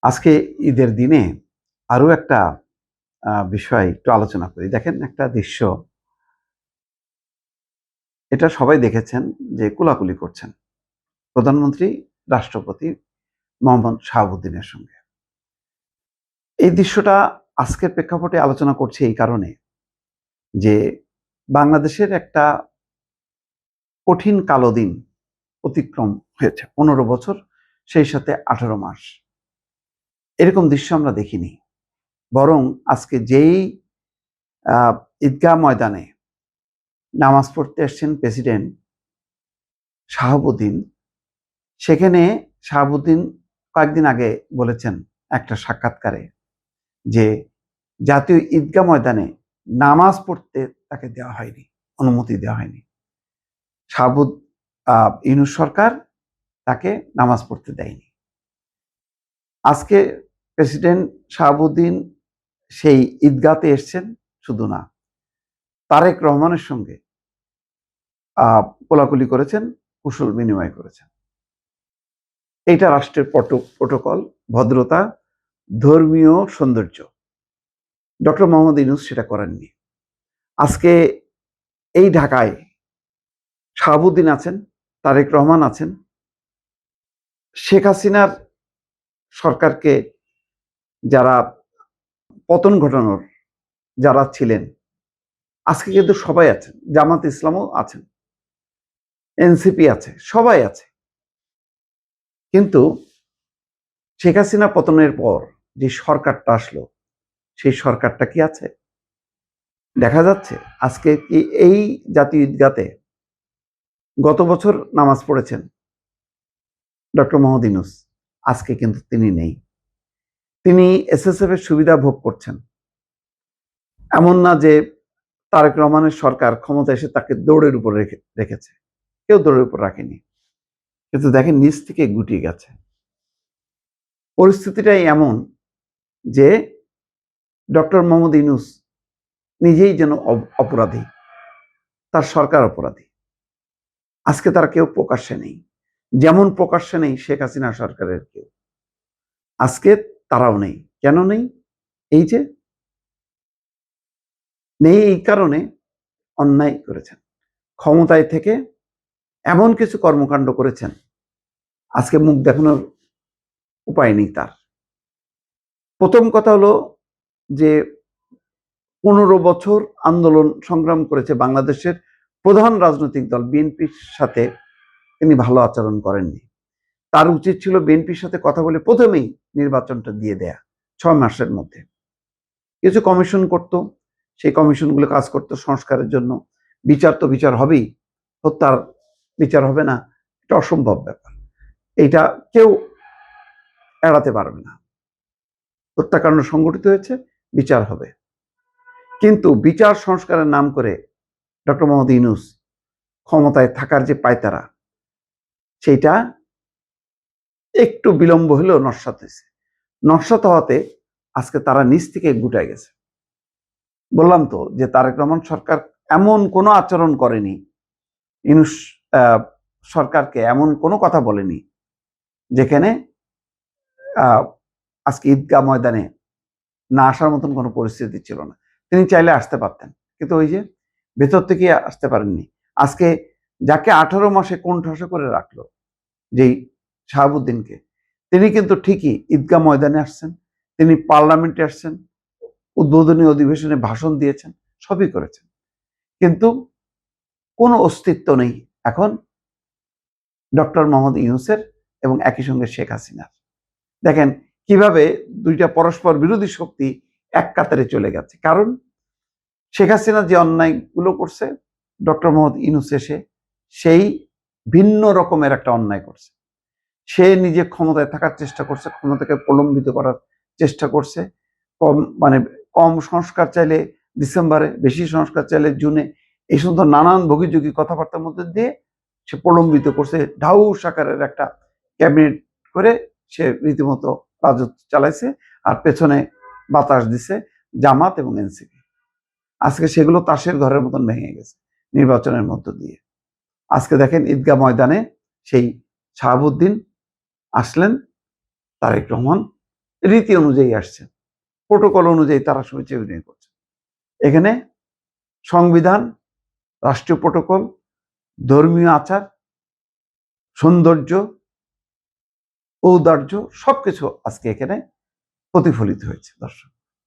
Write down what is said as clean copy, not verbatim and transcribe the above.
আজকে ঈদের দিনে আরো একটা বিষয় একটু আলোচনা করি। দেখেন একটা দৃশ্য, এটা সবাই দেখেছেন যে কোলাকুলি করছেন প্রধানমন্ত্রী রাষ্ট্রপতি মোহাম্মদ শাহাবুদ্দিনের সঙ্গে। এই দৃশ্যটা আজকের প্রেক্ষাপটে আলোচনা করছি এই কারণে যে বাংলাদেশের একটা কঠিন কালো দিন অতিক্রম হয়েছে, 15 বছর, সেই সাথে 18 মাস। এরকম দৃশ্য আমরা দেখিনি। বরং আজকে যেই ঈদগাহ ময়দানে নামাজ পড়তে আসছেন প্রেসিডেন্ট শাহাবুদ্দিন, সেখানে শাহাবুদ্দিন কয়েকদিন আগে বলেছেন একটা সাক্ষাৎকারে যে জাতীয় ঈদগাহ ময়দানে নামাজ পড়তে তাকে দেওয়া হয়নি, অনুমতি দেওয়া হয়নি। ইউনূস সরকার তাকে নামাজ পড়তে দেয়নি। আজকে প্রেসিডেন্ট শাহাবুদ্দিন সেই ঈদগাহতে এসছেন, শুধু না, তারেক রহমানের সঙ্গে কোলাকুলি করেছেন, কুশল বিনিময় করেছেন। এইটা রাষ্ট্রের প্রটোকল, ভদ্রতা, ধর্মীয় সৌন্দর্য। ডক্টর মোহাম্মদ ইউনূস সেটা করেননি। আজকে এই ঢাকায় শাহাবুদ্দিন আছেন, তারেক রহমান আছেন, শেখ হাসিনার সরকারকে যারা পতন ঘটানোর যারা ছিলেন, আজকে কিন্তু সবাই আছেন, জামাত ইসলামও আছেন, এনসিপি আছে, সবাই আছে। কিন্তু শেখ হাসিনা পতনের পর যে সরকারটা আসলো, সেই সরকারটা কি আছে? দেখা যাচ্ছে আজকে কি এই জাতীয় ঈদগাতে গত বছর নামাজ পড়েছেন ডক্টর মোহাম্মদ ইউনূস, আজকে কিন্তু তিনি নেই। তিনি এসএসএফ এর সুবিধা ভোগ করছেন। এমন না যে তারেক রহমানের সরকার ক্ষমতা এসে তাকে দৌড়ের উপর রেখেছে, কেউ দৌড়ের উপর রাখেনি। কিন্তু দেখেন নিচ থেকে গুটিয়ে গেছে। পরিস্থিতিটাই এমন যে ডক্টর মোহাম্মদ ইউনূস নিজেই যেন অপরাধী, তার সরকার অপরাধী। আজকে তারা কেউ প্রকাশ্যে নেই, যেমন প্রকাশ্যে নেই শেখ হাসিনা সরকারের কেউ। আজকে তারাও নেই। কেন নেই? এই যে নেই, এই কারণে অন্যায় করেছেন, ক্ষমতায় থেকে এমন কিছু কর্মকাণ্ড করেছেন, আজকে মুখ দেখানোর উপায় নেই তার। প্রথম কথা হলো যে 15 বছর আন্দোলন সংগ্রাম করেছে বাংলাদেশের প্রধান রাজনৈতিক দল বিএনপির সাথে, তিনি ভালো আচরণ করেননি। তার উচিত ছিল বিএনপির সাথে কথা বলে প্রথমেই নির্বাচনটা দিয়ে দেয়া, 6 মাসের মধ্যে। কিছু কমিশন করত, সেই কমিশনগুলো কাজ করত সংস্কারের জন্য। বিচার তো বিচার হবেই, হত্যার বিচার হবে না, এটা অসম্ভব ব্যাপার। এইটা কেউ এড়াতে পারবে না। হত্যাকাণ্ড সংগঠিত হয়েছে, বিচার হবে। কিন্তু বিচার সংস্কারের নাম করে ডক্টর মোহাম্মদ ইউনূস ক্ষমতায় থাকার যে পায়তারা, সেইটা একটু বিলম্ব হলেও নস্যাৎ হয়েছে। নস্যাৎ হওয়াতে আজকে তারা নিচ থেকে গুটায় গেছে। বললাম তো যে তারেক রহমান সরকার এমন কোনো আচরণ করেনি, ইউনূস সরকারকে এমন কোনো কথা বলেনি যেখানে আজকে ঈদগাহ ময়দানে না আসার মতন কোনো পরিস্থিতি ছিল না। তিনি চাইলে আসতে পারতেন, কিন্তু ওই যে ভেতর থেকে আসতে পারেননি। আজকে যাকে 18 মাসে কোণঠাসা করে রাখলো, যেই শাহাবুদ্দিনকে, তিনি কিন্তু ঠিকই ঈদগাহ ময়দানে আসছেন, তিনি পার্লামেন্টে আসছেন, উদ্বোধনী অধিবেশনে ভাষণ দিয়েছেন, সবই করেছেন, কিন্তু কোনো অস্তিত্ব নেই এখন ডক্টর মোহাম্মদ ইউনূসের এবং একই সঙ্গে শেখ হাসিনার। দেখেন কিভাবে দুইটা পরস্পর বিরোধী শক্তি এক কাতারে চলে গেছে। কারণ শেখ হাসিনা যে অন্যায়গুলো করছে, ডক্টর মোহাম্মদ ইউনূস এসে সেই ভিন্ন রকমের একটা অন্যায় করছে। সে নিজে ক্ষমতায় থাকার চেষ্টা করছে, ক্ষমতাকে প্রলম্বিত করার চেষ্টা করছে। কম সংস্কার চাইলে ডিসেম্বরে, বেশি সংস্কার চাইলে জুনে, এই সুন্দর নানান ভোগীযোগী কথাবার্তার মধ্যে দিয়ে সে প্রলম্বিত করছে। ঢাউস আকারের একটা ক্যাবিনেট করে সে রীতিমতো রাজত্ব চালাইছে, আর পেছনে বাতাস দিছে জামাত এবং এনসিপি। আজকে সেগুলো তাসের ঘরের মতন ভেঙে গেছে নির্বাচনের মধ্য দিয়ে। আজকে দেখেন ঈদগাহ ময়দানে সেই শাহাবুদ্দিন আসলেন, তারেক রহমান রীতি অনুযায়ী আসছে, প্রোটোকল অনুযায়ী তারা শুভেচ্ছা বিনিময় করছে। এখানে সংবিধান, রাষ্ট্রীয় প্রোটোকল, ধর্মীয় আচার, সৌন্দর্য, ঔদার্য সবকিছু আজকে এখানে প্রতিফলিত হয়েছে দর্শক।